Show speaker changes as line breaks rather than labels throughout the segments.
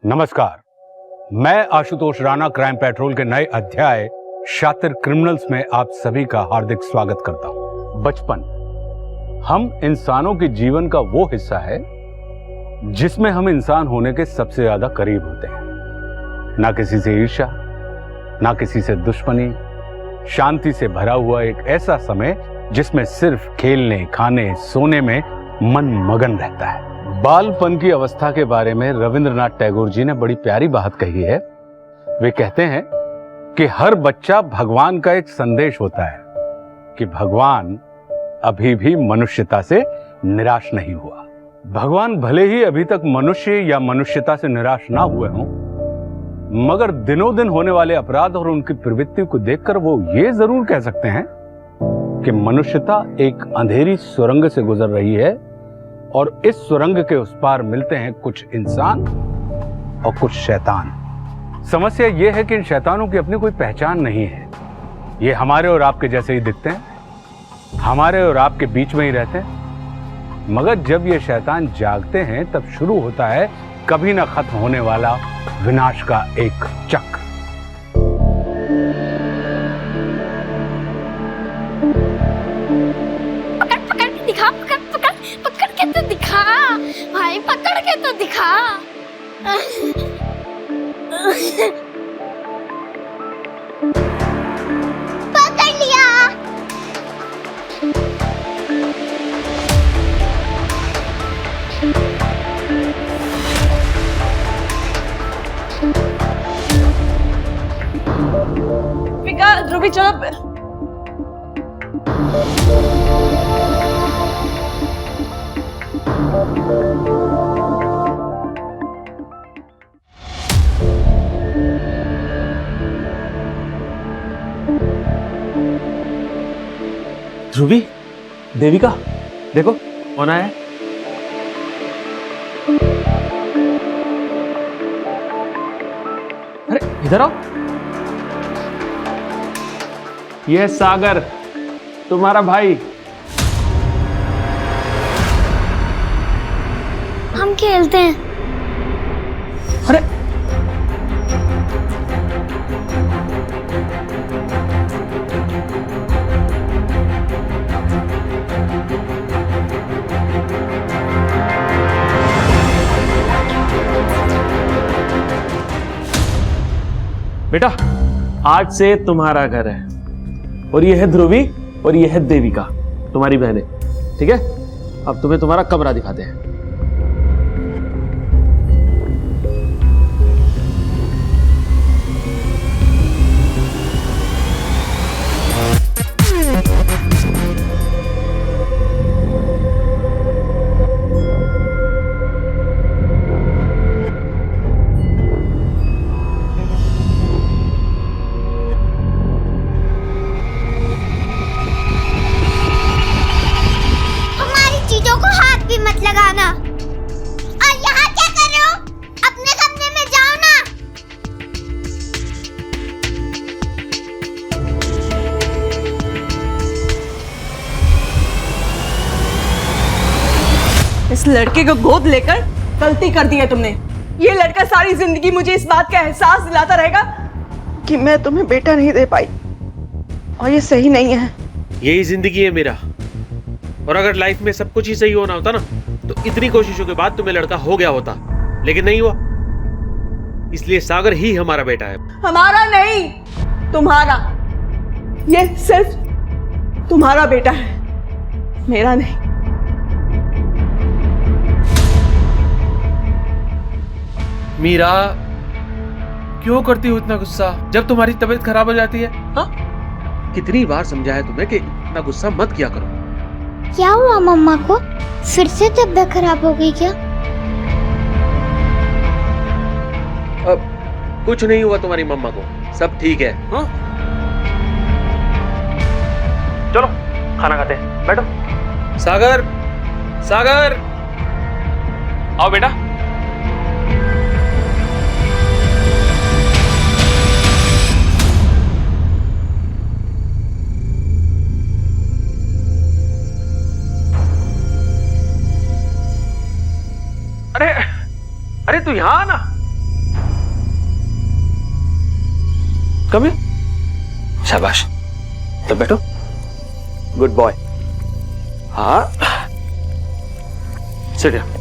नमस्कार, मैं Ashutosh Rana crime petrol के नए अध्याय शातिर क्रिमिनल्स में आप सभी का हार्दिक स्वागत करता हूं। बचपन हम इंसानों के जीवन का वो हिस्सा है जिसमें हम इंसान होने के सबसे ज्यादा करीब होते हैं। ना किसी से ईर्ष्या, ना किसी से दुश्मनी, शांति से भरा हुआ एक ऐसा समय जिसमें सिर्फ खेलने, खाने, सोने में मन मगन रहता है। बालपन की अवस्था के बारे में रविंद्रनाथ टैगोर जी ने बड़ी प्यारी बात कही है। वे कहते हैं कि हर बच्चा भगवान का एक संदेश होता है कि भगवान अभी भी मनुष्यता से निराश नहीं हुआ। भगवान भले ही अभी तक मनुष्य या मनुष्यता से निराश ना हुए हों, मगर दिनों दिन होने वाले अपराध और उनकी प्रवृत्ति को देखकर वो ये जरूर कह सकते हैं कि मनुष्यता एक अंधेरी सुरंग से गुजर रही है और इस सुरंग के उस पार मिलते हैं कुछ इंसान और कुछ शैतान। समस्या यह है कि इन शैतानों की अपनी कोई पहचान नहीं है। ये हमारे और आपके जैसे ही दिखते हैं, हमारे और आपके बीच में ही रहते हैं, मगर जब ये शैतान जागते हैं तब शुरू होता है कभी ना खत्म होने वाला विनाश का एक चक्र।
पकड़ के तो दिखा भाई, पकड़ के तो दिखा। पकड़ लिया।
फिका ध्रुवी चलो।
ध्रुवी, देविका, देखो कौन आया है। अरे इधर आओ। ये सागर, तुम्हारा भाई।
हम खेलते हैं।
अरे बेटा, आज से तुम्हारा घर है और ये है ध्रुवी और ये है देविका, तुम्हारी बहनें। ठीक है, अब तुम्हें तुम्हारा कमरा दिखाते हैं।
और यहाँ क्या कर रहे हो? अपने कमरे में जाओ ना।
इस लड़के को गोद लेकर गलती कर दी है तुमने। ये लड़का सारी जिंदगी मुझे इस बात का एहसास दिलाता रहेगा कि मैं तुम्हें बेटा नहीं दे पाई, और ये सही नहीं है।
यही जिंदगी है मेरा, और अगर लाइफ में सब कुछ ही सही होना होता ना तो इतनी कोशिशों के बाद तुम्हें लड़का हो गया होता, लेकिन नहीं हुआ। इसलिए सागर ही हमारा बेटा है।
हमारा नहीं, तुम्हारा। ये सिर्फ तुम्हारा बेटा है, मेरा नहीं।
मीरा, क्यों करती हो इतना गुस्सा जब तुम्हारी तबीयत खराब हो जाती है? हाँ, कितनी बार समझाया तुम्हें कि इतना गुस्सा मत किया करो।
क्या हुआ मम्मा को? फिर से तबीयत खराब हो गई क्या?
अब कुछ नहीं हुआ तुम्हारी मम्मा को, सब ठीक है। हाँ? चलो खाना खाते हैं, बैठो। सागर, सागर, आओ बेटा। अरे अरे तू यहाँ आना।
Come here. शाबाश, तो बैठो। Good boy. हाँ, सिट हियर।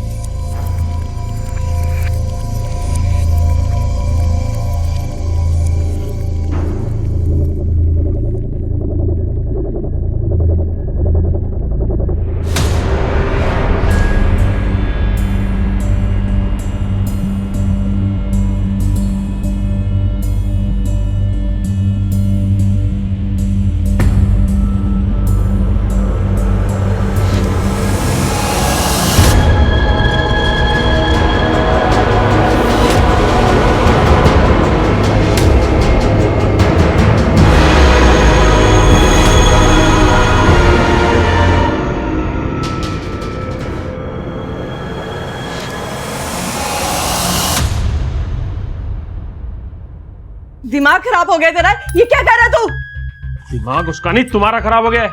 दिमाग खराब हो गया तेरा? ये क्या कर रहा है तू?
दिमाग उसका नहीं, तुम्हारा खराब हो गया है।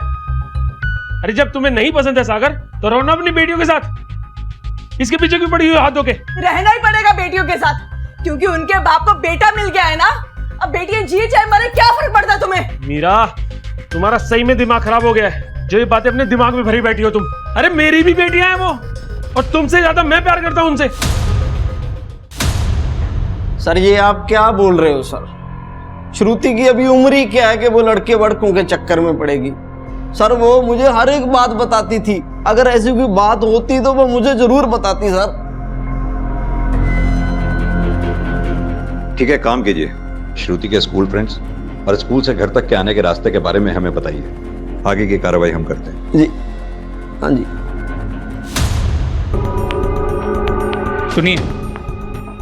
अरे जब तुम्हें नहीं पसंद है सागर, तो रहो ना अपनी बेटियों के साथ। इसके पीछे क्यों पड़ी हुई हाथ धोके?
रहना ही पड़ेगा बेटियों के साथ, क्योंकि उनके बाप को बेटा मिल गया है ना। अब बेटियां जिए चाहे मरे, क्या फर्क पड़ता है तुम्हें?
मीरा, तुम्हारा सही में दिमाग खराब हो गया है, जो ये बातें अपने दिमाग में भरी बैठी हो तुम। अरे मेरी भी बेटियां हैं वो, और तुमसे ज्यादा मैं प्यार करता हूं उनसे।
सर ये आप क्या बोल रहे हो सर? श्रुति की अभी उम्र ही क्या है कि वो लड़के वड़कों के चक्कर में पड़ेगी? सर वो मुझे हर एक बात बताती थी, अगर ऐसी कोई बात होती तो वो मुझे जरूर बताती सर।
ठीक है, काम कीजिए, श्रुति के स्कूल फ्रेंड्स और स्कूल से घर तक के आने के रास्ते के बारे में हमें बताइए। आगे की कार्रवाई हम करते हैं।
जी हाँ जी।
सुनिए,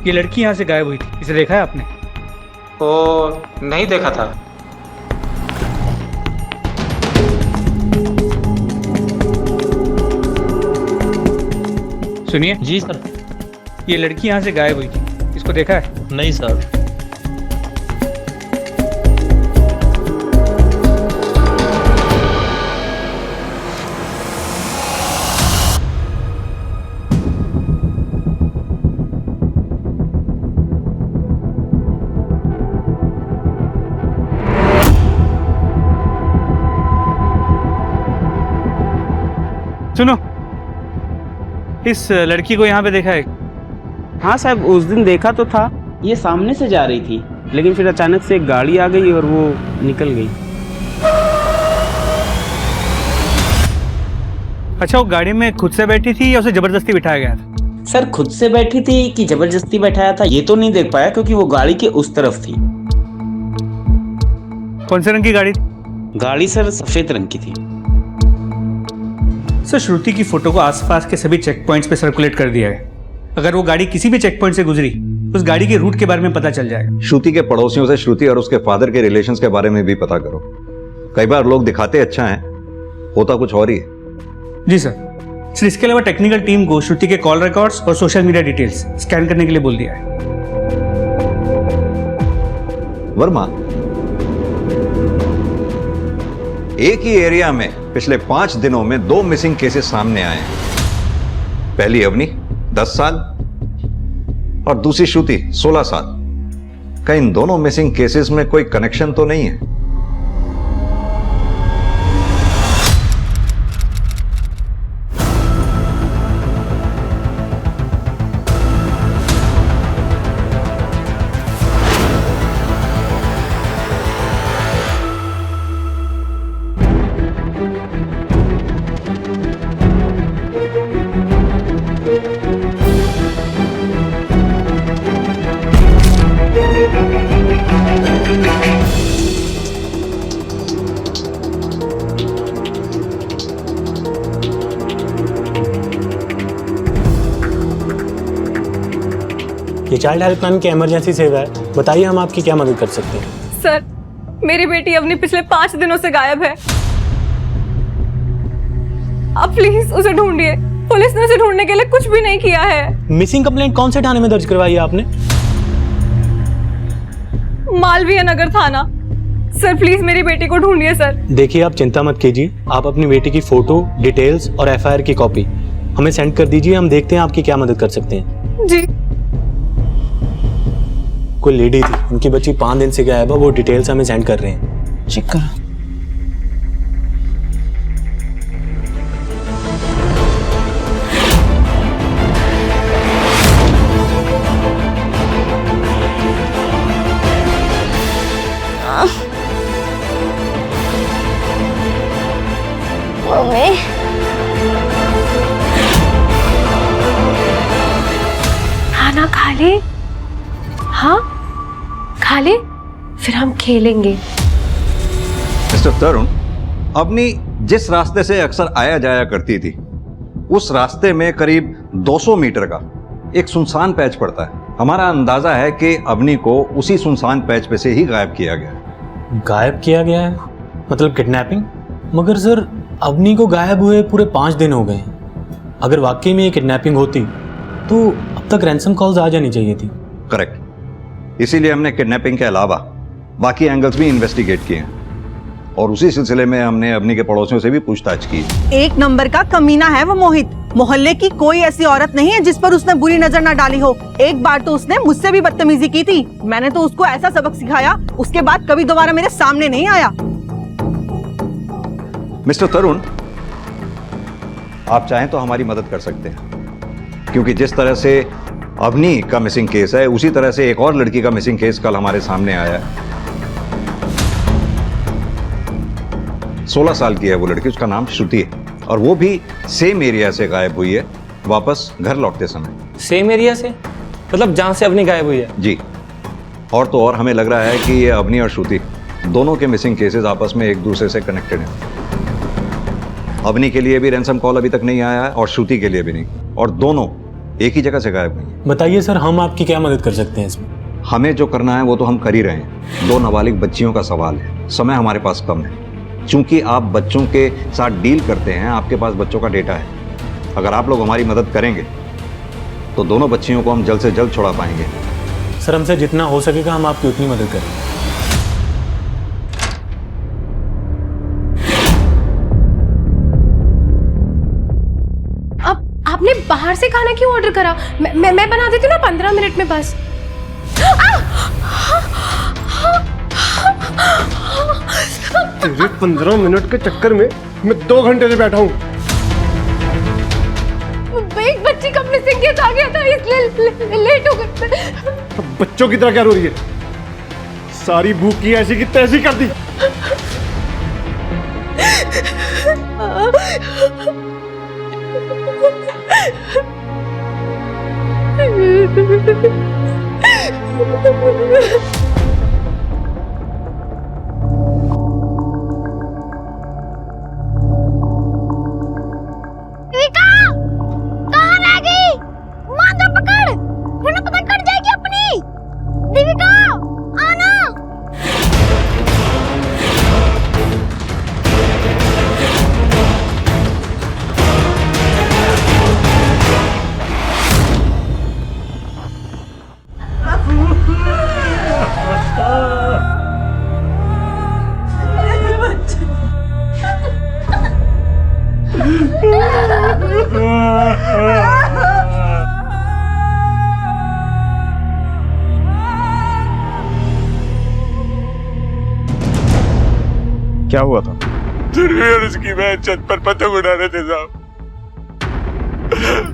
ये लड़की यहाँ से गायब हुई थी, इसे देखा है आपने?
ओ नहीं देखा था।
सुनिए
जी सर।
ये लड़की यहाँ से गायब हुई थी, इसको देखा है?
नहीं सर।
सुनो, इस लड़की को यहाँ पे देखा है?
हाँ साहब, उस दिन देखा तो था, ये सामने से जा रही थी, लेकिन फिर अचानक से एक गाड़ी आ गई और वो निकल गई।
अच्छा, वो गाड़ी में खुद से बैठी थी या उसे जबरदस्ती बिठाया गया था?
सर खुद से बैठी थी कि जबरदस्ती बैठाया था, ये तो नहीं देख पाया क्योंकि वो गाड़ी के उस तरफ थी।
कौन से रंग की गाड़ी थी?
गाड़ी सर सफेद रंग की थी।
सर, श्रुति की फोटो को आसपास के सभी चेक पॉइंट्स पे सर्कुलेट कर दिया है। अगर वो गाड़ी किसी भी चेक पॉइंट से गुजरी, उस गाड़ी के रूट के बारे में पता चल जाएगा।
श्रुति के पड़ोसियों से श्रुति और उसके फादर के रिलेशंस के बारे में भी पता करो। कई बार लोग दिखाते अच्छा हैं, होता कुछ और ही है।
जी सर। सर, इसके अलावा टेक्निकल टीम को श्रुति के कॉल रिकॉर्ड्स और सोशल मीडिया डिटेल्स स्कैन करने के लिए बोल दिया है।
वर्मा, एक ही एरिया में पिछले 5 दिनों में 2 मिसिंग केसेस सामने आए हैं। पहली अवनी 10 साल और दूसरी श्रुति 16 साल। क्या इन दोनों मिसिंग केसेस में कोई कनेक्शन तो नहीं है?
ये चाइल्ड हेल्पलाइन की इमरजेंसी सेवा है, बताइए हम आपकी क्या मदद कर सकते हैं?
सर, मेरी बेटी अवनी पिछले 5 दिनों से गायब है। आप प्लीज उसे ढूंढिए। पुलिस ने उसे ढूंढने के लिए कुछ भी नहीं किया है।
मिसिंग कंप्लेंट कौन से थाने में दर्ज करवाई है आपने?
मालवीय नगर थाना। सर प्लीज मेरी बेटी को ढूंढिए सर।
देखिए आप चिंता मत कीजिए, आप अपनी बेटी की फोटो, डिटेल्स और एफआईआर की कॉपी हमें सेंड कर दीजिए, हम देखते हैं आपकी क्या मदद कर सकते हैं।
जी।
कोई लेडी थी, उनकी बच्ची 5 दिन से गायब है, वो डिटेल्स हमें सेंड कर रहे हैं।
चेक कर।
मम्मी
खाना खा ले। हाँ खा ले, फिर हम खेलेंगे।
मिस्टर तरुण, अवनी जिस रास्ते से अक्सर आया जाया करती थी, उस रास्ते में करीब 200 मीटर का एक सुनसान पैच पड़ता है। हमारा अंदाजा है कि अवनी को उसी सुनसान पैच पे से ही गायब किया गया।
गायब किया गया है मतलब किडनैपिंग? मगर सर अवनी को गायब हुए पूरे 5 दिन हो गए। अगर वाकई में ये किडनैपिंग होती तो अब तक रैंसम कॉल्स आ जानी चाहिए थी।
करेक्ट, इसीलिए हमने किडनैपिंग के अलावा बाकी एंगल्स भी इन्वेस्टिगेट किए हैं और उसी सिलसिले में हमने अवनी के पड़ोसियों से भी पूछताछ की।
एक नंबर का कमीना है वो मोहित। मोहल्ले की कोई ऐसी औरत नहीं है जिस पर उसने बुरी नजर ना डाली हो। एक बार तो उसने मुझसे भी बदतमीजी की थी, मैंने तो उसको ऐसा सबक सिखाया, उसके बाद कभी दोबारा मेरे सामने नहीं आया।
मिस्टर तरुण, आप चाहें तो हमारी मदद कर सकते हैं, क्योंकि जिस तरह से अवनी का मिसिंग केस है, उसी तरह से एक और लड़की का मिसिंग केस कल हमारे सामने आया है। 16 साल की है वो लड़की, उसका नाम श्रुति है और वो भी सेम एरिया से गायब हुई है, वापस घर लौटते समय।
सेम एरिया से मतलब जहां से अवनी गायब हुई है?
जी, और तो और हमें लग रहा है कि ये अवनी और श्रुति दोनों के मिसिंग केसेस आपस में एक दूसरे से कनेक्टेड हैं। अवनी के लिए भी रैंसम कॉल अभी तक नहीं आया है और श्रुति के लिए भी नहीं, और दोनों एक ही जगह से गायब हुई हैं।
बताइए सर, हम आपकी क्या मदद कर सकते हैं इसमें?
हमें जो करना है वो तो हम कर ही रहे हैं। 2 नाबालिग बच्चियों का सवाल है, समय हमारे पास कम है। चूंकि आप बच्चों के साथ डील करते हैं, आपके पास बच्चों का डेटा है। अगर आप लोग हमारी मदद करेंगे तो दोनों बच्चियों को हम जल्द से जल्द छुड़ा पाएंगे।
सर हमसे जितना हो सकेगा हम आपकी उतनी मदद करेंगे।
अब आपने बाहर से खाना क्यों ऑर्डर करा? मैं बना देती हूँ ना 15 मिनट में बस।
तेरे 15 मिनट के चक्कर में मैं 2 घंटे से बैठा हूँ।
एक बच्ची का मिसिंग केस आ गया था, इसलिए लेट हो गए।
अब बच्चों की तरह क्या रो रही है? सारी भूख की ऐसी की तैसी कर दी।
क्या हुआ था?
और उसकी बहन छत पर पतंग उड़ा रहे थे साहब।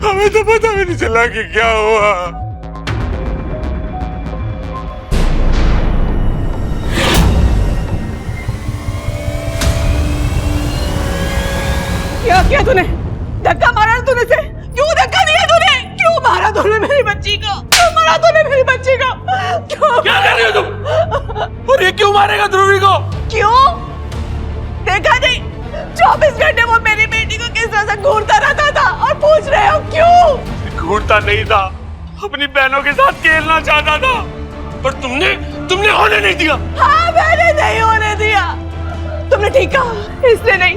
हमें तो पता भी नहीं चला कि क्या हुआ।
क्या किया तूने? धक्का मारा तूने से? क्यों धक्का दिया तूने? क्यों मारा तूने मेरी बच्ची को? क्यों मारा तूने मेरी बच्ची को? क्यों?
क्या कर रही हो तुम? और ये क्यों मारेगा ध्रुवी को?
क्यों? देखा नहीं 24 घंटे वो मेरी बेटी को किस तरह से घूरता रहता था और पूछ रहे हो क्यों?
घूरता नहीं था, अपनी बहनों के साथ खेलना चाहता था, पर तुमने होने नहीं दिया।
हाँ, मैंने नहीं होने दिया। तुमने ठीक कहा, इसलिए नहीं,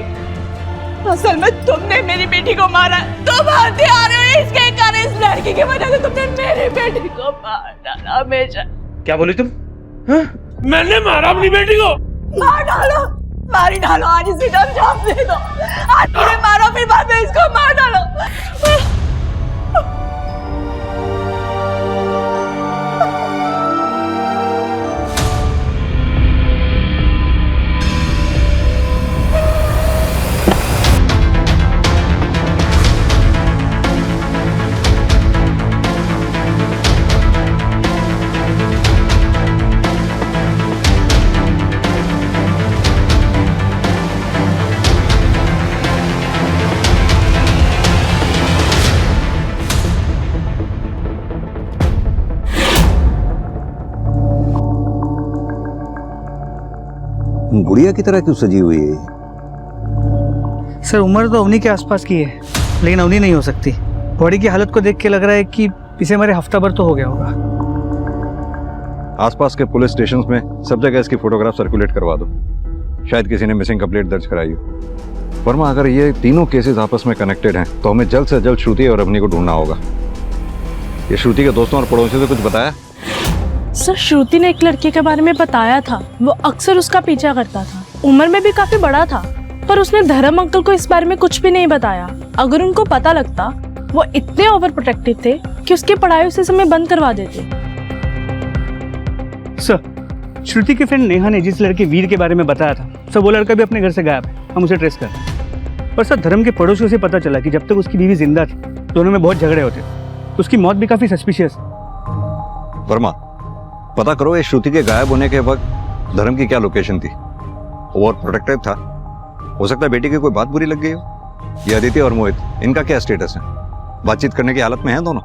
असल में तुमने मेरी बेटी को मारा। तुम हत्यारे हो, इसके कारण इस लड़की की वजह से तुमने मेरी बेटी को मार डाला। हमेशा
क्या बोली तुम? हाँ? मैंने मारा अपनी बेटी को?
मार डालो, मारी डालो, आज इसी टाइम जवाब दे दो। आज तुम्हें मारो, फिर बाद में इसको मार डालो।
गुड़िया की तरह क्यों सजी हुई है?
सर उम्र तो अवनी के आसपास की है, लेकिन अवनी नहीं हो सकती। बॉडी की हालत को देख के लग रहा है कि इसे हमारे हफ्ता भर तो हो गया होगा।
आसपास के पुलिस स्टेशंस में सब जगह इसकी फोटोग्राफ सर्कुलेट करवा दो, शायद किसी ने मिसिंग कंप्लेंट दर्ज कराई हो। वर्मा, अगर ये तीनों केसेस आपस में कनेक्टेड हैं तो हमें जल्द से जल्द श्रुति और अवनी को ढूंढना होगा। ये श्रुति के दोस्तों और पड़ोसियों से कुछ बताया?
सर श्रुति ने एक लड़के के बारे में बताया था, वो अक्सर उसका पीछा करता था, उम्र में भी काफी बड़ा था, पर उसने धर्म अंकल को इस बारे में कुछ भी नहीं बताया। अगर उनको पता लगता, वो इतने ओवर प्रोटेक्टिव थे कि उसकी पढ़ाई उसी समय बंद करवा देते।
सर श्रुति की फ्रेंड नेहा ने जिस लड़के वीर के बारे में बताया था, सर वो लड़का भी अपने घर से गायब है। हम उसे ट्रेस कर रहे हैं। पर सर धर्म के पड़ोसियों से पता चला कि जब तक उसकी बीवी जिंदा थी दोनों में बहुत झगड़े होते, तो उसकी मौत भी काफी सस्पिशियस है।
वर्मा, पता करो ये श्रुति के गायब होने के वक्त धर्म की क्या लोकेशन थी। ओवर प्रोटेक्टिव था, हो सकता है बेटी की कोई बात बुरी लग गई हो। ये अदिति और मोहित, इनका क्या स्टेटस है? बातचीत करने की हालत में हैं दोनों?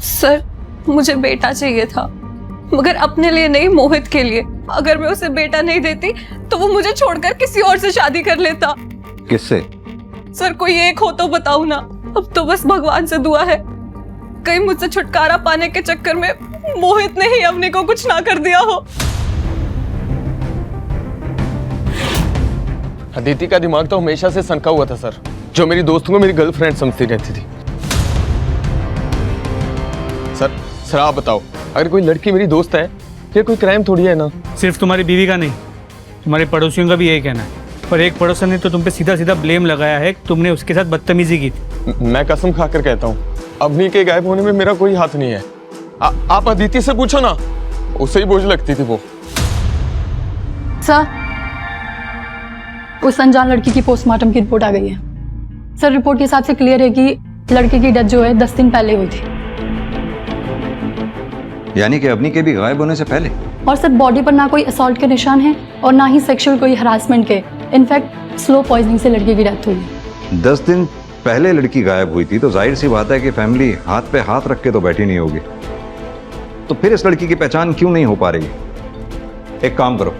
सर मुझे बेटा चाहिए था, मगर अपने लिए नहीं, मोहित के लिए। अगर मैं उसे बेटा नहीं देती तो वो मुझे छोड़कर किसी और से शादी कर लेता।
किससे?
सर कोई एक हो तो बताओ ना। अब तो बस भगवान से दुआ है कहीं मुझसे छुटकारा पाने के चक्कर में मोहित ने ही अवनी को कुछ ना कर दिया हो।
अदिति का दिमाग तो हमेशा से सनका हुआ था सर, जो मेरी दोस्तों को मेरी गर्लफ्रेंड समझती रहती थी। सर आप बताओ, अगर कोई लड़की मेरी दोस्त है, ये कोई क्राइम थोड़ी है ना?
सिर्फ तुम्हारी बीवी का नहीं, तुम्हारे पड़ोसियों का भी यही कहना है। पर एक पड़ोसन ने तो तुम पे सीधा सीधा ब्लेम लगाया है कि तुमने उसके साथ बदतमीजी की थी।
मैं कसम खाकर कहता हूँ, अवनी के गायब होने में मेरा कोई हाथ नहीं है। आप अदिति से पूछो ना, उसे ही बोझ लगती थी वो।
सर उस अनजान लड़की की पोस्टमार्टम की रिपोर्ट आ गई है। सर रिपोर्ट के हिसाब से क्लियर है कि लड़की की डेथ जो है 10 दिन पहले हुई थी।
यानी कि अवनी के भी गायब होने से पहले?
और सर बॉडी पर ना कोई असॉल्ट के निशान हैं और ना ही सेक्सुअल कोई हरासमेंट के। इनफैक्ट स्लो पॉइजनिंग से लड़की की डेथ हुई है।
10 दिन पहले लड़की गायब हुई थी तो जाहिर सी बात है कि फैमिली हाथ पे हाथ रख के तो बैठी नहीं होगी। तो फिर इस लड़की की पहचान क्यों नहीं हो पा रही? एक काम करो,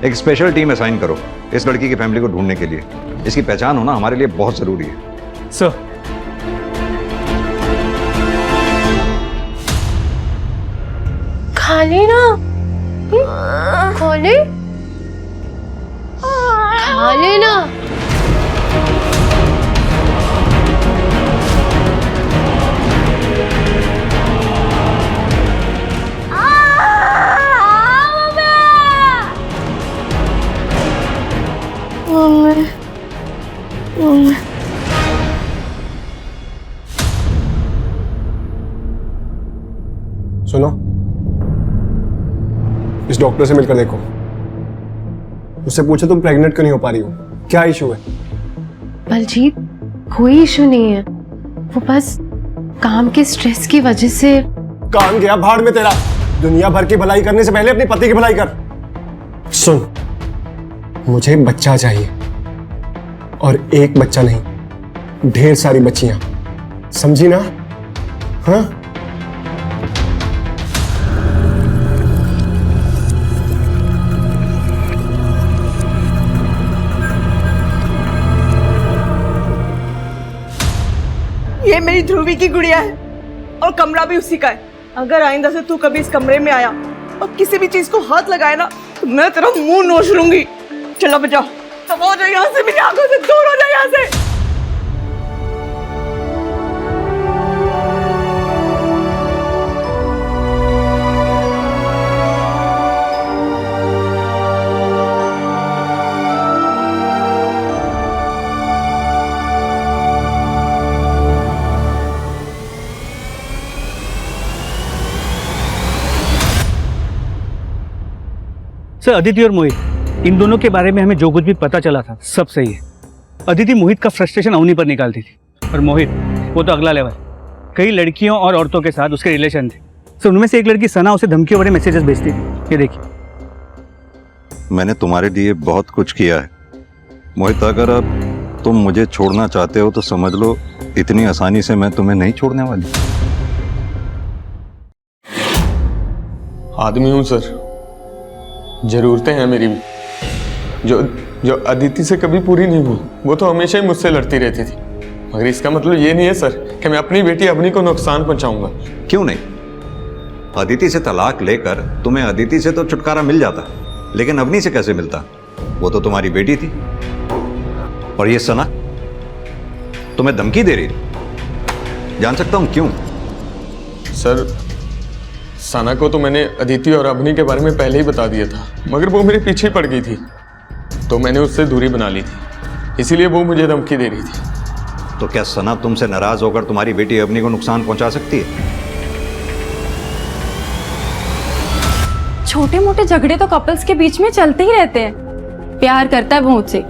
एक स्पेशल टीम असाइन करो इस लड़की की फैमिली को ढूंढने के लिए। इसकी पहचान होना हमारे लिए बहुत जरूरी है।
सर
खा ले ना, खा ले, खा ले ना।
सुनो, इस डॉक्टर से मिलकर देखो, उससे पूछो तुम प्रेग्नेंट क्यों नहीं हो पा रही हो, क्या इशू है?
बलजीत कोई इशू नहीं है, वो बस काम के स्ट्रेस की वजह से।
काम गया भाड़ में तेरा। दुनिया भर की भलाई करने से पहले अपने पति की भलाई कर। सुन, मुझे बच्चा चाहिए, और एक बच्चा नहीं, ढेर सारी बच्चियां, समझी ना? हाँ?
ये मेरी ध्रुवी की गुड़िया है और कमरा भी उसी का है। अगर आइंदा से तू कभी इस कमरे में आया और किसी भी चीज को हाथ लगाए ना, तो मैं तेरा मुंह नोच लूंगी। चलो बचाओ, सब हो जाओ यहाँ से, मेरी आंखों से दूर हो जाओ यहाँ से।
सर अदिति और मोहित, इन दोनों के बारे में हमें जो कुछ भी पता चला था सब सही है। अदिति मोहित का फ्रस्ट्रेशन अवनी पर निकालती थी, और मोहित वो तो अगला लेवल, कई लड़कियों और औरतों के साथ उसके रिलेशन थे। सर उनमें से एक लड़की सना उसे धमकियों भरे मैसेजेस भेजती थी। ये देखिए,
मैंने तुम्हारे लिए बहुत कुछ किया है मोहित। अगर अब तुम मुझे छोड़ना चाहते हो तो समझ लो इतनी आसानी से मैं तुम्हें नहीं छोड़ने वाली।
आदमी हूं सर,
जरूरतें हैं मेरी भी, जो अदिति से कभी पूरी नहीं हुई। वो तो हमेशा ही मुझसे लड़ती रहती थी। मगर इसका मतलब ये नहीं है सर कि मैं अपनी बेटी अवनी को नुकसान पहुंचाऊंगा।
क्यों नहीं? अदिति से तलाक लेकर तुम्हें अदिति से तो छुटकारा मिल जाता, लेकिन अवनी से कैसे मिलता? वो तो तुम्हारी बेटी थी। और ये सना तुम्हें धमकी दे रही थी, जान सकता हूं क्यों?
सर, सना को तो मैंने अदिति और अवनी के बारे में पहले ही बता दिया था, मगर वो मेरे पीछे पड़ गई थी, तो मैंने उससे दूरी बना ली थी। इसीलिए वो मुझे धमकी दे रही थी।
तो क्या सना तुमसे नाराज होकर तुम्हारी बेटी अवनी को नुकसान पहुंचा सकती है?
छोटे मोटे झगड़े तो कपल्स के बीच में चलते ही रहते हैं। प्यार करता है वो मुझसे,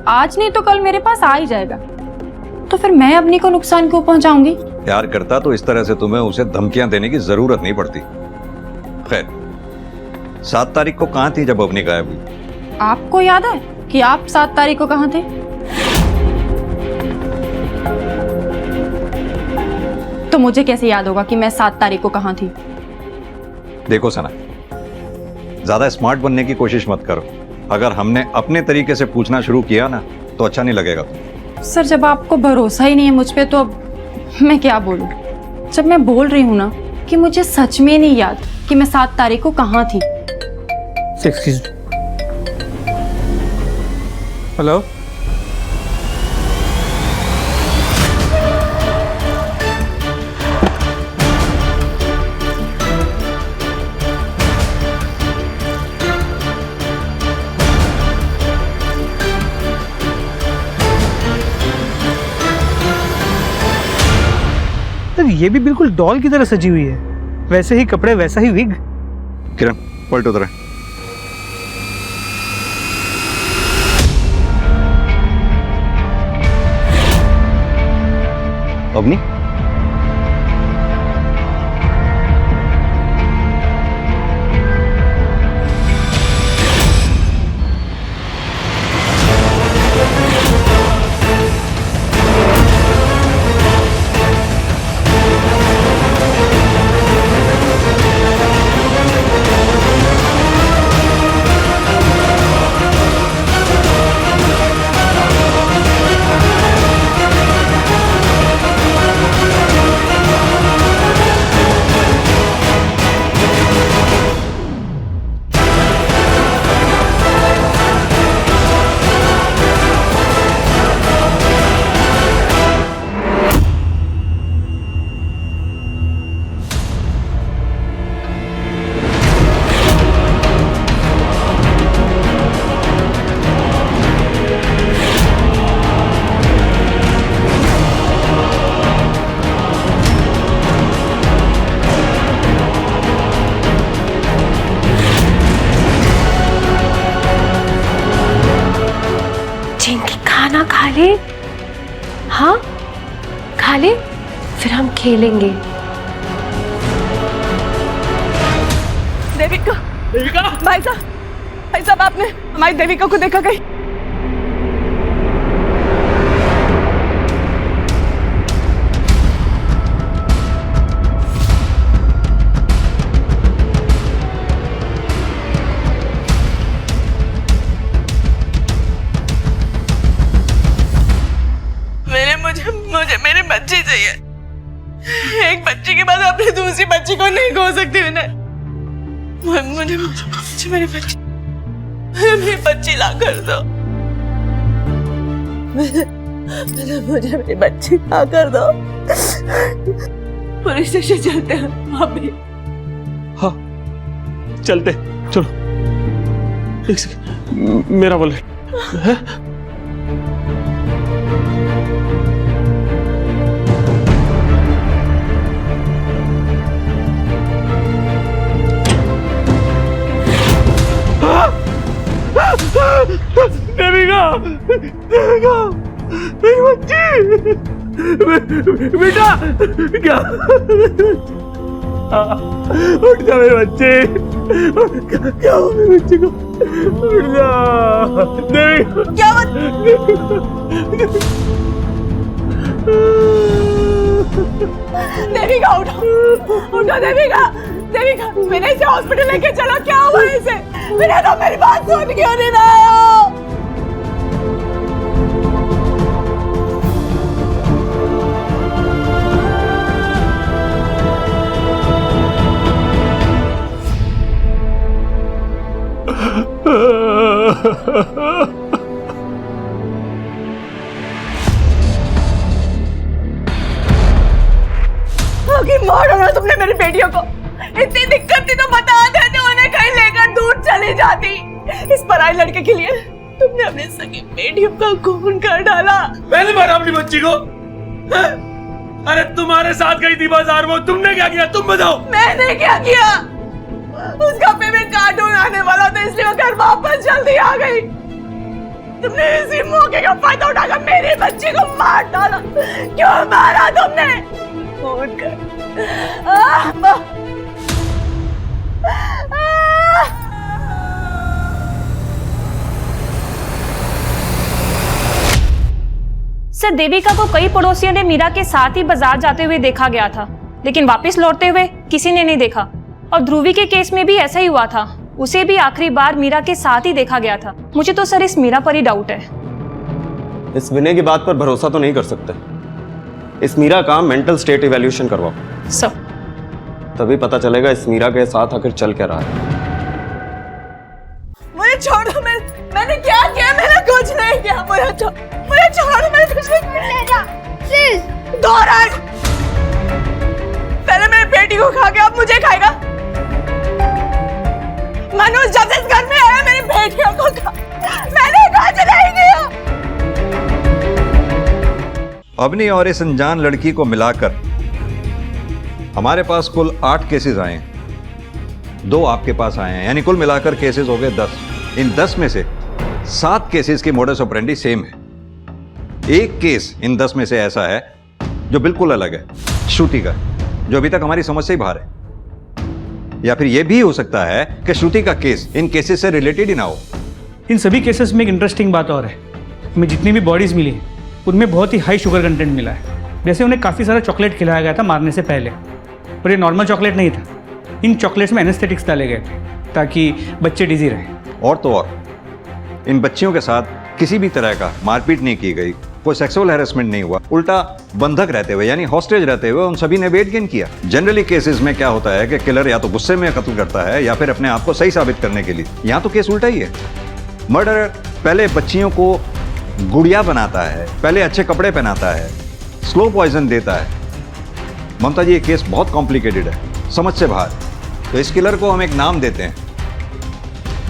आज नहीं तो कल मेरे पास आ ही जाएगा, तो फिर मैं अवनी को नुकसान क्यों पहुंचाऊंगी?
प्यार करता तो इस तरह से तुम्हें उसे धमकियां देने की जरूरत नहीं पड़ती। खैर, 7 तारीख को कहां थी जब अवनी गायब हुई?
आपको याद है कि आप 7 तारीख को कहां थे? तो मुझे कैसे याद होगा कि मैं 7 तारीख को कहां थी?
देखो सना, ज्यादा स्मार्ट बनने की कोशिश मत करो। अगर हमने अपने तरीके से पूछना शुरू किया ना तो अच्छा नहीं लगेगा।
सर, जब आपको भरोसा ही नहीं है मुझ पे तो अब मैं क्या बोलूं? जब मैं बोल रही हूं ना कि मुझे सच में नहीं याद कि मैं 7 तारीख को कहां थी।
हेलो, ये भी बिल्कुल डॉल की तरह सजी हुई है, वैसे ही कपड़े, वैसा ही विग।
किरण, पलट उधर है। अवनी,
खाना खा ले। हाँ, खा ले, फिर हम खेलेंगे।
देविका, देविका, भाई साहब आपने हमारी देविका को देखा कहीं? मुझे मेरी बच्ची चाहिए। एक बच्ची के बाद अपनी दूसरी बच्ची को नहीं खो सकती मुझे मेरी बच्ची ला कर दो। मुझे मेरी बच्ची ला कर दो। पुलिस स्टेशन चलते हैं भाभी।
हाँ, चलते, चलो। एक सेकंड, मेरा वॉलेट है?
देविका, देविका, मेरी बच्ची, बेटा, क्या? उठ जा मेरे बच्चे, क्या हो मेरे बच्चे को? उठ जा देविका,
क्या देविका, उठो, उठो देविका। देविका मैंने इसे हॉस्पिटल लेके चला, क्या हुआ इसे? मैंने तो मेरी बात सुन क्यों नहीं रहे हो? मार डाला तुमने मेरी बेटियों को। इतनी दिक्कत थी तो बता देते, उन्हें कहीं लेकर दूर चली जाती। इस पराई लड़के के लिए तुमने अपनी सगी बेटियों का खून कर डाला।
मैंने मारा अपनी बच्ची को? अरे तुम्हारे साथ गई थी बाजार, वो तुमने क्या किया? तुम बताओ।
मैंने क्या किया? उस कपड़े में कार्टून आने वाला था, इसलिए वो घर वापस जल्दी आ गई। तुमने इसी मौके का फायदा उठाकर मेरी बच्ची को मार डाला। क्यों मारा तुमने? फोन कर।
सर, देविका को कई पड़ोसियों ने मीरा के साथ ही बाजार जाते हुए देखा गया था, लेकिन वापस लौटते हुए किसी ने नहीं देखा। और ध्रुवी के केस में भी ऐसा ही हुआ था, उसे भी आखिरी बार मीरा के साथ ही देखा गया था। मुझे तो सर इस मीरा पर ही डाउट है।
इस विनय की बात पर भरोसा तो नहीं कर सकते। इस मीरा का मेंटल स्टेट इवैल्यूएशन करवाओ
सर,
तभी पता चलेगा इस मीरा के साथ आखिर चल क्या रहा है।
मुझे छोड़ दो। मैंने क्या किया? मैंने कुछ नहीं किया। मुझे छोड़ दो। मैंने कुछ नहीं किया। प्लीज दोहरा। पहले मेरी बेटी को खा के अब मुझे खाएगा। मनोज जब से इस घर में आया मेरी बेटियों को खा। मैंने कुछ नहीं किया।
अवनी और इस अनजान लड़की को मिलाकर हमारे पास कुल 8 केसेस आए हैं। 2 आपके पास आए हैं, यानी कुल मिलाकर केसेस हो गए 10। इन 10 में से 7 केसेस की मोडस ऑपरेंडी सेम है। एक केस इन 10 में से ऐसा है जो बिल्कुल अलग है, श्रुति का, जो अभी तक हमारी समझ से ही बाहर है। या फिर यह भी हो सकता है कि श्रुति का केस इन केसेस से रिलेटेड ही ना हो।
इन सभी केसेस में एक इंटरेस्टिंग बात और है, हमें जितनी भी बॉडीज मिली हैं उनमें बहुत ही हाई शुगर कंटेंट मिला है। जैसे उन्हें काफ़ी सारा चॉकलेट खिलाया गया था मारने से पहले, और ये नॉर्मल चॉकलेट नहीं था। इन चॉकलेट्स में एनेस्थेटिक्स डाले गए थे ताकि बच्चे डिजी रहें।
और तो और इन बच्चियों के साथ किसी भी तरह का मारपीट नहीं की गई, कोई सेक्सुअल हैरेसमेंट नहीं हुआ, उल्टा बंधक रहते हुए यानी हॉस्टेज रहते हुए उन सभी ने वेट गेन किया। जनरली केसेस में क्या होता है कि किलर या तो गुस्से में कत्ल करता है या फिर अपने आप को सही साबित करने के लिए। यहाँ तो केस उल्टा ही है। मर्डरर पहले बच्चियों को गुड़िया बनाता है, पहले अच्छे कपड़े पहनाता है, स्लो पॉइजन देता है। ममता जी, ये केस बहुत कॉम्प्लिकेटेड है, समझ से बाहर। तो इस किलर को हम एक नाम देते हैं,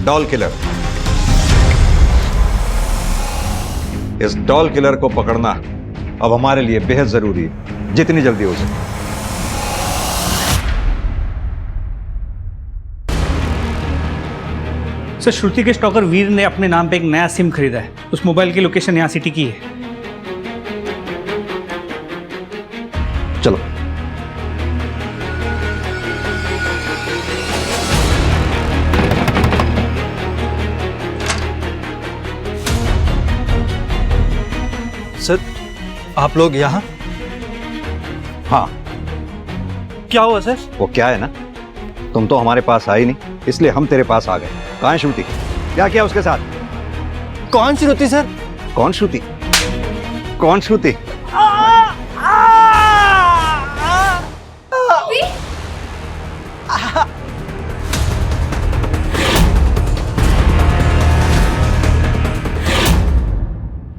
डॉल किलर। इस डॉल किलर को पकड़ना अब हमारे लिए बेहद जरूरी है, जितनी जल्दी हो सके।
सर, श्रुति के स्टॉकर वीर ने अपने नाम पे एक नया सिम खरीदा है। उस मोबाइल की लोकेशन यहाँ सिटी की है।
चलो।
सर, आप लोग यहाँ?
हाँ।
क्या हुआ सर?
वो क्या है ना, तुम तो हमारे पास आई नहीं, इसलिए हम तेरे पास आ गए। कहाँ है श्रुति? क्या किया उसके साथ?
कौन श्रुति सर?
कौन श्रुति? कौन श्रुति?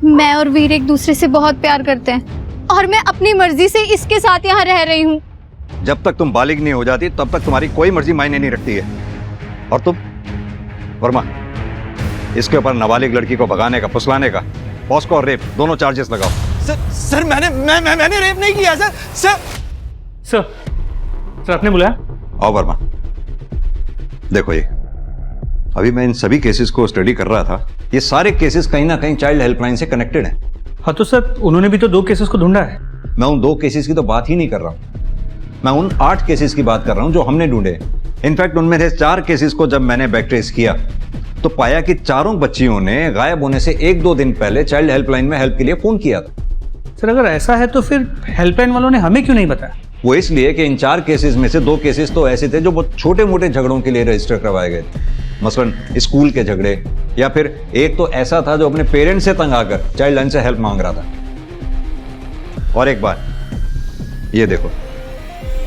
मैं और वीर एक दूसरे से बहुत प्यार करते हैं और मैं अपनी मर्जी से इसके साथ यहाँ रह रही हूँ।
जब तक तुम बालिग नहीं हो जाती तब तक तुम्हारी कोई मर्जी मायने नहीं रखती है। और तुम वर्मा, इसके ऊपर नाबालिग लड़की को भगाने का, फुसलाने का, पॉस्को और रेप दोनों चार्जेस लगाओ।
सर मैंने रेप नहीं किया सर।
सर आपने बुलाया?
आओ वर्मा। देखो, ये अभी मैं इन सभी केसेस को स्टडी कर रहा था। ये सारे केसेस कहीं ना कहीं चाइल्ड हेल्पलाइन से कनेक्टेड हैं।
हाँ तो सर, उन्होंने भी तो 2 केसेस को ढूंढा है।
मैं उन 2 केसेस की तो बात ही नहीं कर रहा हूं, मैं उन 8 केसेस की बात कर रहा हूं जो हमने ढूंढे। इनफैक्ट उनमें से 4 केसेस को जब मैंने बैकट्रेस किया तो पाया कि चारों बच्चियों ने गायब होने से 1-2 दिन पहले चाइल्ड हेल्पलाइन में हेल्प के लिए फोन किया था।
सर, अगर ऐसा है तो फिर हेल्पलाइन वालों ने हमें क्यों नहीं बताया?
वो इसलिए कि इन 4 केसेस में से 2 केसेस तो ऐसे थे जो बहुत छोटे मोटे झगड़ों के लिए रजिस्टर करवाए गए थे, मसलन स्कूल के झगड़े, या फिर एक तो ऐसा था जो अपने पेरेंट्स से तंग आकर चाइल्ड लाइन से हेल्प मांग रहा था। और एक बात, ये देखो,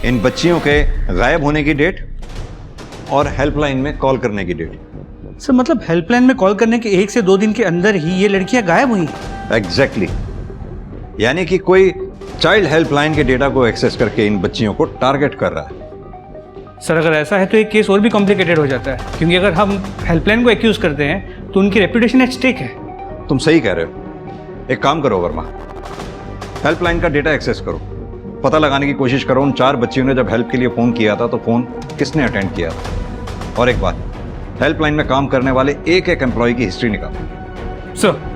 इन बच्चियों के गायब होने की डेट और हेल्पलाइन में कॉल करने की डेट।
सर मतलब हेल्पलाइन में कॉल करने के 1 से 2 दिन के अंदर ही ये लड़कियां गायब हुई?
एग्जैक्टली। यानी कि कोई चाइल्ड हेल्पलाइन के डेटा को एक्सेस करके इन बच्चियों को टारगेट कर रहा है।
सर अगर ऐसा है तो एक केस और भी कॉम्प्लिकेटेड हो जाता है, क्योंकि अगर हम हेल्पलाइन को एक्यूज करते हैं तो उनकी रेपुटेशन एट स्टेक है।
तुम सही कह रहे हो। एक काम करो वर्मा, हेल्पलाइन का डेटा एक्सेस करो, पता लगाने की कोशिश करो उन 4 बच्चियों ने जब हेल्प के लिए फोन किया था तो फोन किसने अटेंड किया था। और एक बात, हेल्पलाइन में काम करने वाले एक एक एम्प्लॉय की हिस्ट्री निकालो।
सर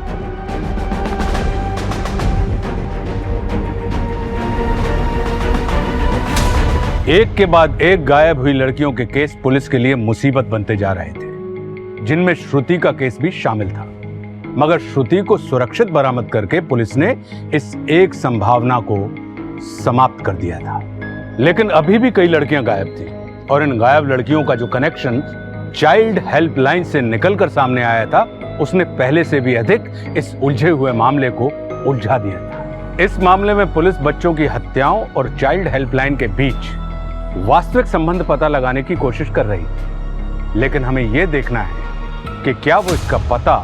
एक के बाद एक गायब हुई लड़कियों के केस पुलिस के लिए मुसीबत बनते जा रहे थे, जिनमें श्रुति का केस भी शामिल था। मगर श्रुति को सुरक्षित बरामद करके पुलिस ने इस एक संभावना को समाप्त कर दिया था। लेकिन अभी भी कई लड़कियां गायब थी और इन गायब लड़कियों का जो कनेक्शन चाइल्ड हेल्पलाइन से निकलकर सामने आया था, उसने पहले से भी अधिक इस उलझे हुए मामले को उलझा दिया था। इस मामले में पुलिस बच्चों की हत्याओं और चाइल्ड हेल्पलाइन के बीच वास्तविक संबंध पता लगाने की कोशिश कर रही है, लेकिन हमें यह देखना है कि क्या वो इसका पता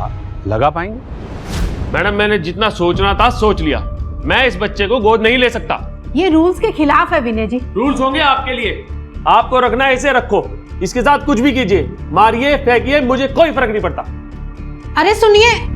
लगा पाएंगे।
मैडम, मैंने जितना सोचना था सोच लिया। मैं इस बच्चे को गोद नहीं ले सकता।
ये रूल्स के खिलाफ है विनय जी।
रूल्स होंगे आपके लिए, आपको रखना है इसे रखो, इसके साथ कुछ भी कीजिए, मारिए फेंकिए, मुझे कोई फर्क नहीं पड़ता।
अरे सुनिए,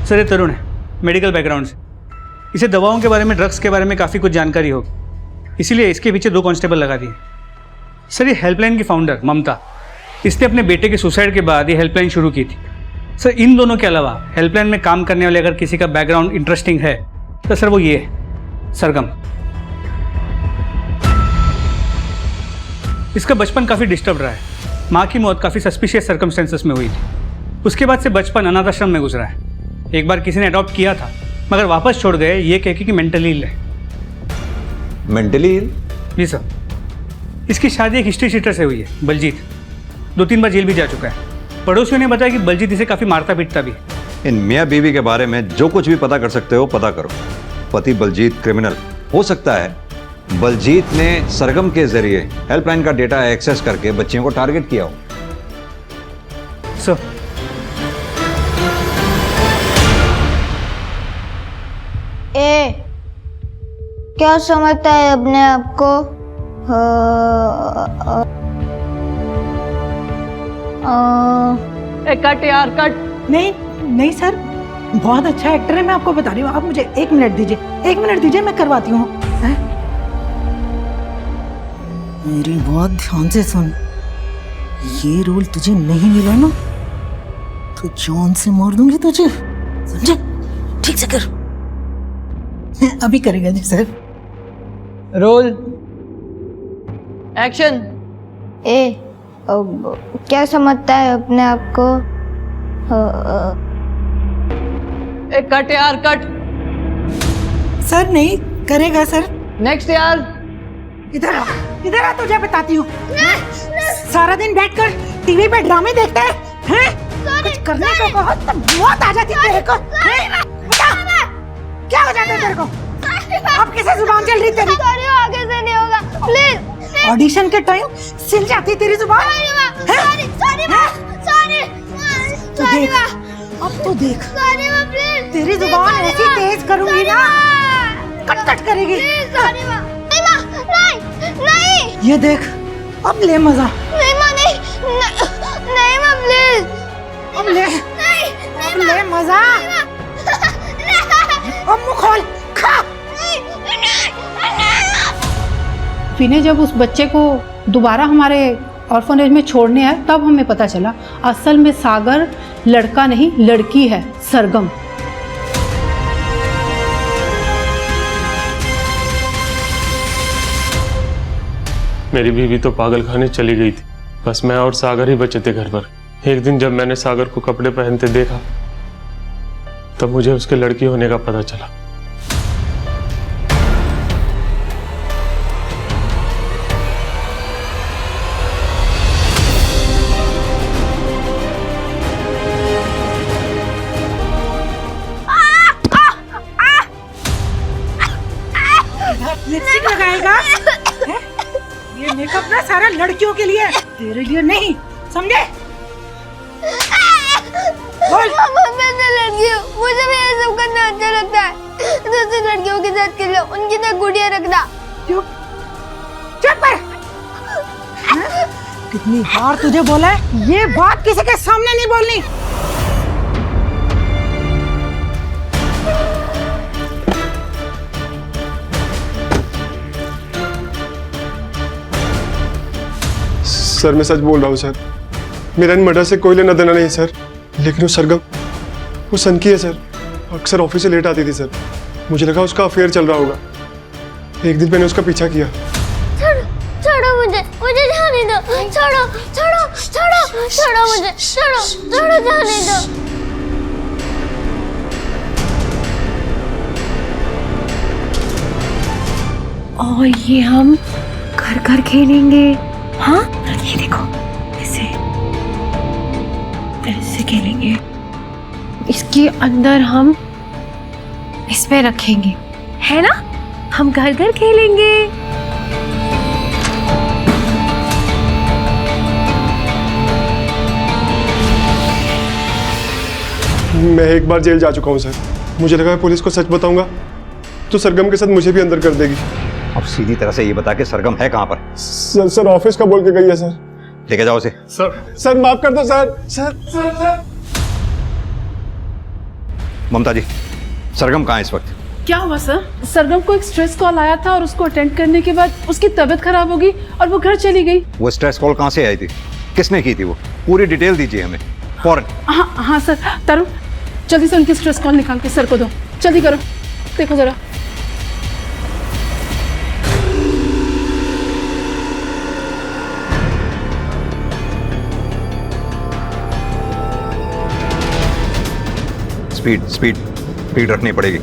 सर ये तरुण है, मेडिकल बैकग्राउंड से। इसे दवाओं के बारे में, ड्रग्स के बारे में काफ़ी कुछ जानकारी होगी, इसीलिए इसके पीछे 2 कांस्टेबल लगा दिए। सर ये हेल्पलाइन की फाउंडर ममता, इसने अपने बेटे के सुसाइड के बाद ये हेल्पलाइन शुरू की थी। सर इन दोनों के अलावा हेल्पलाइन में काम करने वाले अगर किसी का बैकग्राउंड इंटरेस्टिंग है तो सर वो ये है, सरगम। इसका बचपन काफ़ी डिस्टर्ब रहा है। माँ की मौत काफ़ी सस्पिशियस सर्कमस्टेंसेस में हुई थी। उसके बाद से बचपन अनाथ आश्रम में गुजरा है। एक बार किसी ने अडॉप्ट किया था मगर वापस छोड़ गए ये कह के कि मेंटली इल है।
Mentally ill?
जी सर। इसकी शादी एक हिस्ट्री शीटर से हुई है, बलजीत। 2-3 बार जेल भी जा चुका है। पड़ोसियों ने बताया कि बलजीत इसे काफ़ी मारता पीटता भी है।
इन मियाँ बीवी के बारे में जो कुछ भी पता कर सकते हो पता करो। पति बलजीत क्रिमिनल हो सकता है। बलजीत ने सरगम के जरिए हेल्पलाइन का डेटा एक्सेस करके बच्चियों को टारगेट किया हो।
सर
क्या समझता है अपने आप को?
कट यार कट। नहीं नहीं सर, बहुत अच्छा एक्टर है, मैं आपको बता रही हूँ। आप मुझे 1 मिनट दीजिए, 1 मिनट दीजिए, मैं करवाती हूँ। मेरी बात ध्यान से सुन, ये रोल तुझे नहीं मिला ना तो जान से मार दूंगी तुझे, समझे? ठीक से कर। अभी करेगा जी सर। Roll action.
क्या समझता है अपने आप को?
कट यार कट। सर नहीं करेगा सर। नेक्स्ट यार। इधर आ तुझे बताती हूँ। सारा दिन बैठकर टीवी पे ड्रामे देखते हैं? कुछ करने को बहुत तो मौत आ जाती है तेरे को। क्या हो जाता है तेरे को? अब कैसे जुबान चल रही तेरी?
सॉरी आगे से नहीं होगा प्लीज।
ऑडिशन के टाइम सिल जाती तेरी जुबान।
सॉरी सॉरी माँ, सॉरी
तो देख, अब तो देख, तेरी जुबान ऐसी तेज करूंगी ना, कट कट करेगी।
सॉरी माँ, नहीं माँ, नहीं नहीं।
ये देख, अब ले मजा।
नहीं माँ, नहीं नहीं माँ प्लीज।
अब ले, अब ले मजा। अब मुँह खोल, खा।
विनय जब उस बच्चे को दोबारा हमारे ऑर्फनेज में छोड़ने आए तब हमें पता चला असल में सागर लड़का नहीं लड़की है, सरगम।
मेरी बीवी तो पागल खाने चली गई थी, बस मैं और सागर ही बचे थे घर पर। एक दिन जब मैंने सागर को कपड़े पहनते देखा तब मुझे उसके लड़की होने का पता चला।
लिपस्टिक लगाएगा? ये मेकअप ना सारा लड़कियों के लिए, तेरे लिए नहीं, समझे?
मैं तो लड़की हूँ, मुझे भी ये सब करना अच्छा लगता है। दूसरी लड़कियों के साथ खेलो, उनकी तो गुड़िया रखना।
चुप चुप कर। कितनी बार तुझे बोला है ये बात किसी के सामने नहीं बोलनी।
सर मैं सच बोल रहा हूँ सर, मेरा इन मर्डर से कोई लेना देना नहीं सर। लेकिन वो सरगम, वो सनकी है सर, अक्सर ऑफिस से लेट आती थी सर। मुझे लगा उसका अफेयर चल रहा होगा। एक दिन मैंने उसका पीछा किया।
छोड़ो मुझे, मुझे जाने दो। छोड़ो छोड़ो छोड़ो छोड़ो मुझे, छोड़ो छोड़ो, जाने दो।
और ये हम घर घर खेलेंगे। हाँ ये देखो, ऐसे ऐसे खेलेंगे। इसके अंदर हम इसमें रखेंगे, है ना? हम घर घर खेलेंगे।
मैं एक बार जेल जा चुका हूँ सर। मुझे लगा पुलिस को सच बताऊंगा तो सरगम के साथ मुझे भी अंदर कर देगी।
अब सीधी तरह से ये बता के सरगम है कहाँ पर?
सर ऑफिस का बोल के गई है सर।
लेके जाओ उसे।
सर माफ कर दो सर। सर
ममता जी, सरगम कहाँ है इस वक्त?
क्या हुआ सर? सरगम को एक स्ट्रेस कॉल आया था और उसको अटेंड करने के बाद उसकी तबीयत खराब हो गई और वो घर चली गई।
वो स्ट्रेस कॉल कहाँ से आई थी? किसने की थी? वो पूरी डिटेल दीजिए हमें फौरन।
हाँ सर। तरुण जल्दी से उनकी स्ट्रेस कॉल निकाल के सर को दो, जल्दी करो। देखो जरा।
स्पीड स्पीड स्पीड रखनी पड़ेगी।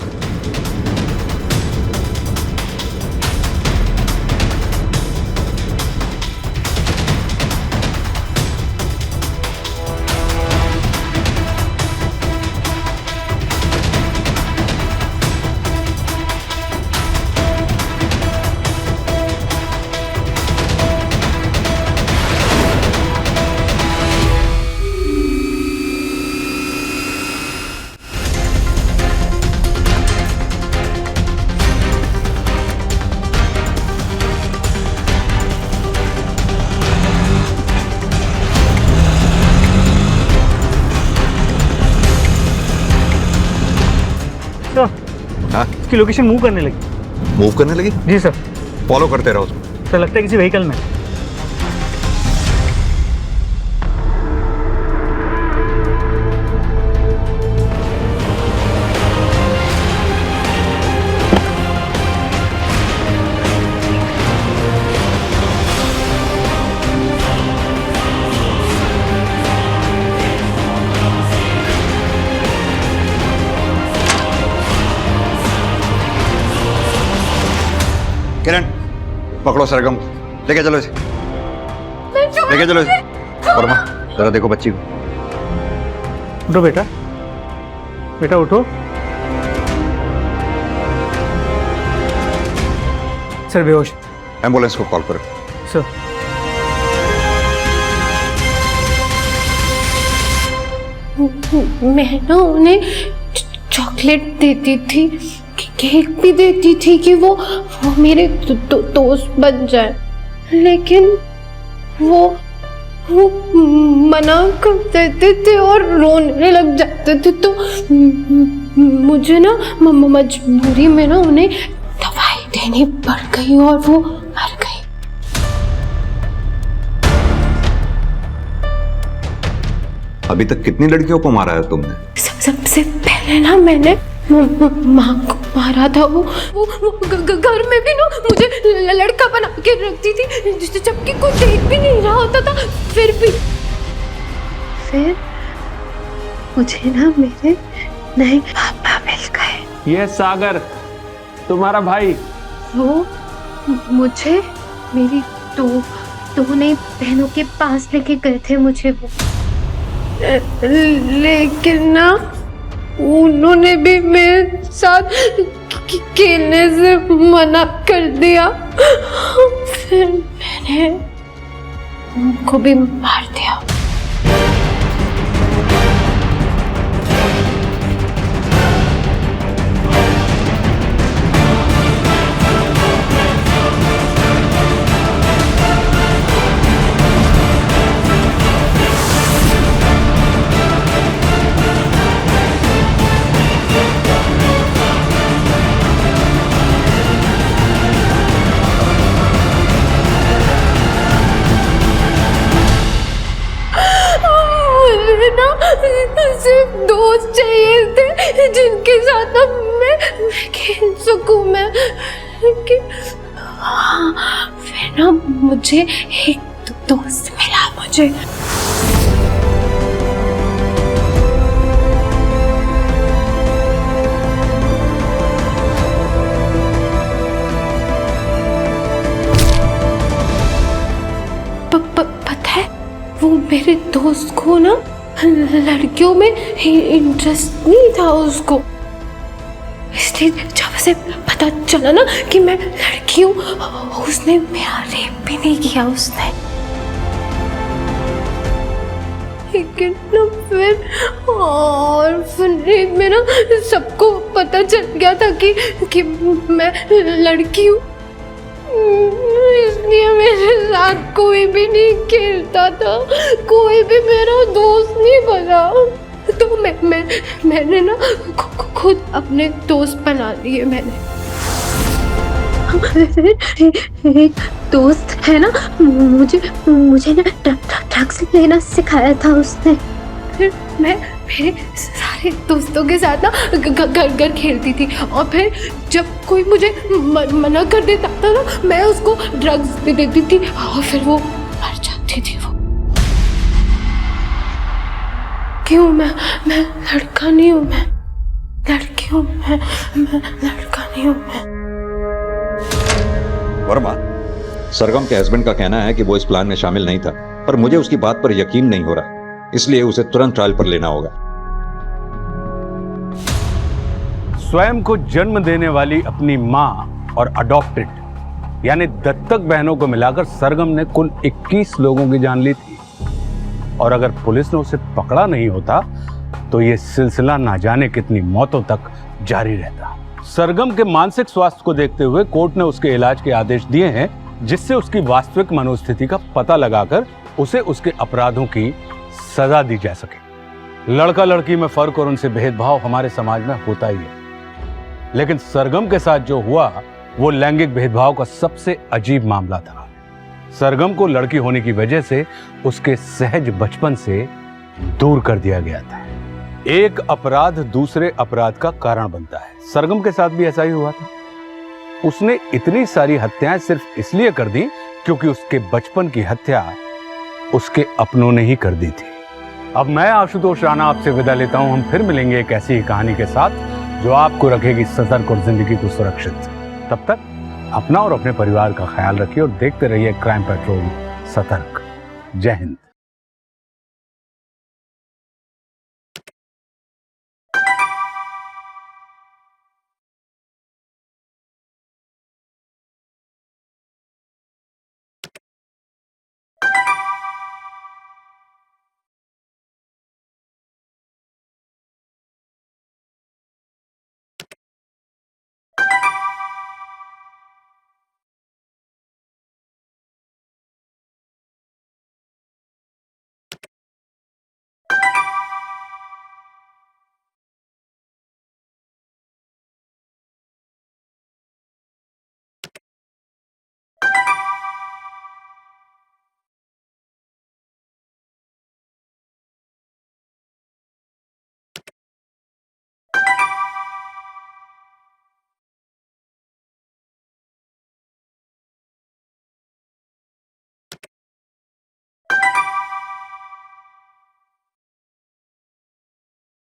हाँ? इसकी लोकेशन मूव करने लगी।
मूव करने लगी?
जी सर।
फॉलो करते रहो उसको।
सर लगता है किसी व्हीकल में।
किरण पकड़ो सरगम, लेके चलो इसे, लेके चलो इसे। वर्मा जरा देखो बच्ची को।
उठो बेटा, बेटा उठो। सर बेहोश।
एम्बुलेंस को कॉल करो।
सर
मैं ना उन्हें चॉकलेट देती थी, केक भी देती थी कि वो मेरे दोस्त बन जाए, लेकिन वो मना कर देते थे और रोने लग जाते थे। तो मुझे ना मजबूरी में ना उन्हें दवाई देनी पड़ गई और वो मर गई।
अभी तक कितनी लड़कियों को मारा है तुमने?
सबसे पहले ना मैंने माँ को मारा था। वो घर में भी ना मुझे लड़का बना के रखती थी, जबकि कोई देख भी नहीं रहा होता था। फिर मुझे ना मेरे नए पापा मिल गए।
ये सागर तुम्हारा भाई।
वो मुझे मेरी दो नई बहनों के पास लेके गए थे मुझे वो, लेकिन ना उन्होंने भी मेरे साथ खेलने से मना कर दिया। फिर मैंने उनको भी मार दिया। सिर्फ दोस्त चाहिए थे जिनके साथ ना मैं खेल सकूं मैं, लेकिन फिर ना मुझे एक दोस्त मिला मुझे। पता है वो मेरे दोस्त को ना लड़कियों में इंटरेस्ट नहीं था उसको, इसलिए जब से पता चला ना कि मैं लड़की हूँ, उसने मेरा रेप भी नहीं किया उसने। लेकिन ना फिर ऑर्फनेज में ना सबको पता चल गया था कि मैं लड़की हूँ, इसलिए मेरे साथ कोई भी नहीं खेलता था, कोई भी मेरा दोस्त नहीं बना। तो मैंने ना खुद अपने दोस्त बना लिए मैंने। एक दोस्त है ना, मुझे ना ड्रग्स लेना सिखाया था उसने। फिर मैं मेरे सारे दोस्तों के साथ ना घर खेलती थी, और फिर जब कोई मुझे मना कर देता था ना, मैं उसको ड्रग्स दे देती थी और फिर वो मर जाती थी। वो क्यों? मैं लड़का नहीं हूँ, मैं लड़की हूँ, मैं लड़का नहीं हूँ मैं।
वर्मा, सरगम के हस्बैंड का कहना है कि वो इस प्लान में शामिल नहीं था, पर मुझे उसकी बात पर यकीन नहीं हो रहा, इसलिए उसे तुरंत ट्रायल पर लेना होगा।
स्वयं को जन्म देने वाली अपनी मां और अडॉप्टेड यानी दत्तक बहनों को मिलाकर सरगम ने कुल 21 लोगों की जान ली थी, और अगर पुलिस ने उसे पकड़ा नहीं होता तो यह सिलसिला ना जाने कितनी मौतों तक जारी रहता। सरगम के मानसिक स्वास्थ्य को देखते हुए कोर्ट ने उसके इलाज के आदेश दिए हैं, जिससे उसकी वास्तविक मनोस्थिति का पता लगाकर उसे उसके अपराधों की सजा दी जा सके। लड़का लड़की में फर्क और उनसे भेदभाव हमारे समाज में होता ही है, लेकिन सरगम के साथ जो हुआ वो लैंगिक भेदभाव का सबसे अजीब मामला था। सरगम को लड़की होने की वजह से उसके सहज बचपन से दूर कर दिया गया था। एक अपराध दूसरे अपराध का कारण बनता है। सरगम के साथ भी ऐसा ही हुआ था। उसने इतनी सारी हत्याएं सिर्फ इसलिए कर दी क्योंकि उसके बचपन की हत्या उसके अपनों ने ही कर दी थी। अब मैं आशुतोष राणा आपसे विदा लेता हूं। हम फिर मिलेंगे एक ऐसी ही कहानी के साथ जो आपको रखेगी सतर्क और जिंदगी को सुरक्षित। तब तक अपना और अपने परिवार का ख्याल रखिए और देखते रहिए क्राइम पेट्रोल सतर्क। जय हिंद।